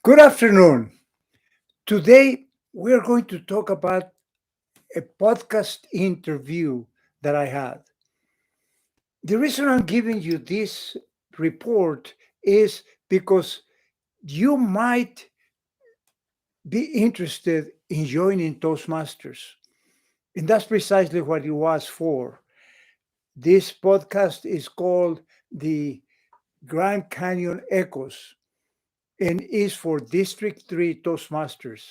Good afternoon. Today, we're going to talk about a podcast interview that I had. The reason I'm giving you this report is because you might be interested in joining Toastmasters. And that's precisely what it was for. This podcast is called the Grand Canyon Echoes and is for District 3 Toastmasters.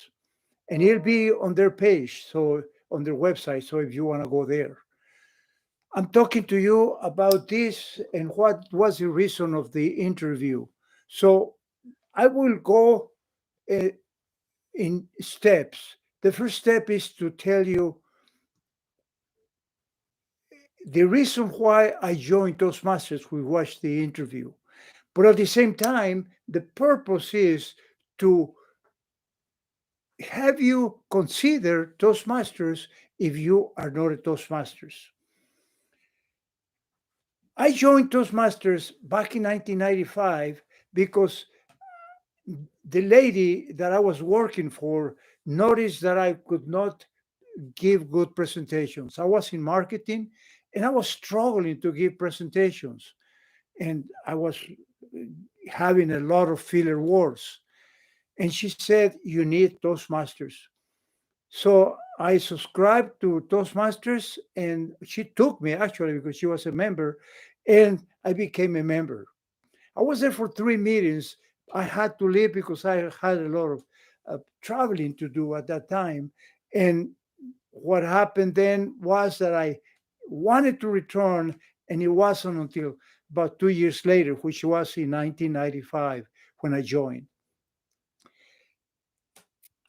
And it'll be on their page, so on their website. So if you want to go there, I'm talking to you about this and what was the reason of the interview. So I will go uh, in steps. The first step is to tell you the reason why I joined Toastmasters. We watched the interview, but at the same time, the purpose is to have you consider Toastmasters if you are not a Toastmasters. I joined Toastmasters back in 1995 because the lady that I was working for noticed that I could not give good presentations. I was in marketing and I was struggling to give presentations, and I was having a lot of filler words. And she said, "You need Toastmasters." So I subscribed to Toastmasters, and she took me actually because she was a member, and I became a member. I was there for 3 meetings. I had to leave because I had a lot of traveling to do at that time. And what happened then was that I wanted to return, and it wasn't until about 2 years later, which was in 1995, when I joined.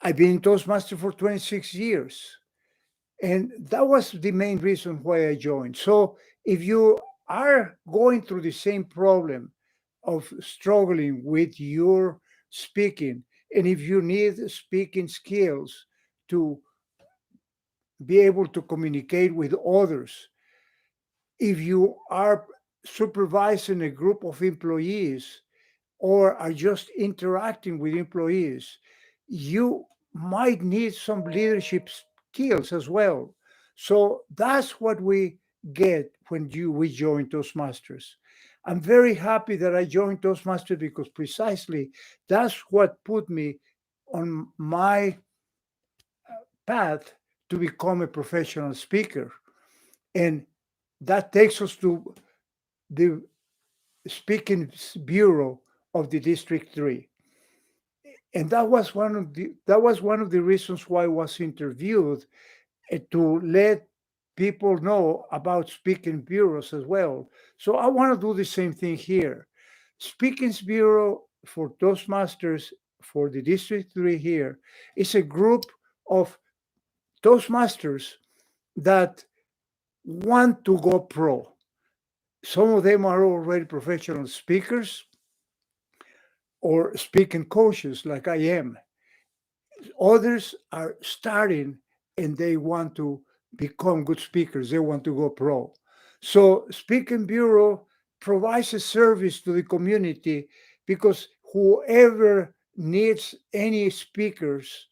I've been Toastmaster for 26 years. And that was the main reason why I joined. So if you are going through the same problem of struggling with your speaking, and if you need speaking skills to be able to communicate with others, if you are supervising a group of employees or are just interacting with employees, you might need some leadership skills as well. So that's what we get when we join Toastmasters. I'm very happy that I joined Toastmasters because precisely that's what put me on my path to become a professional speaker. And that takes us to the Speaking Bureau of the District 3. And that was one of the reasons why I was interviewed, to let people know about speaking bureaus as well. So I want to do the same thing here. Speaking's Bureau for Toastmasters for the District 3 here is a group of Toastmasters that want to go pro. Some of them are already professional speakers or speaking coaches like I am. Others are starting and they want to become good speakers. They want to go pro. So Speaking Bureau provides a service to the community because whoever needs any speakers,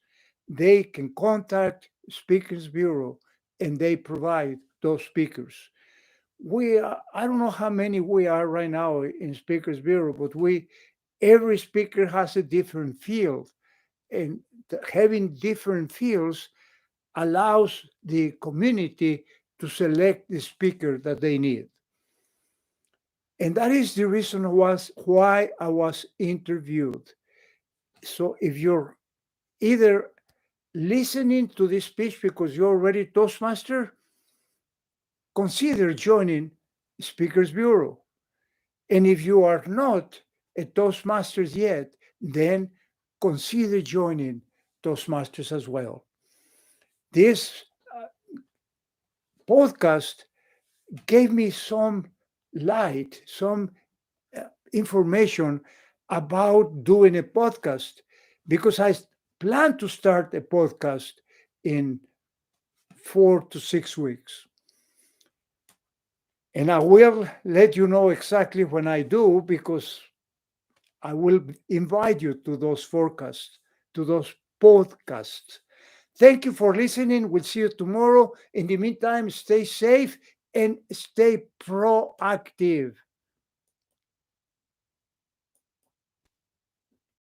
they can contact Speakers Bureau and they provide those speakers. I don't know how many we are right now in Speakers Bureau, but every speaker has a different field, and having different fields allows the community to select the speaker that they need. And that is the reason was why I was interviewed. So if you're either listening to this speech because you're already Toastmaster, consider joining Speakers Bureau. And if you are not a Toastmasters yet, then consider joining Toastmasters as well. This podcast gave me some light, some uh, information about doing a podcast because I plan to start a podcast in 4 to 6 weeks. And I will let you know exactly when I do because I will invite you to those forecasts, to those podcasts. Thank you for listening. We'll see you tomorrow. In the meantime, stay safe and stay proactive.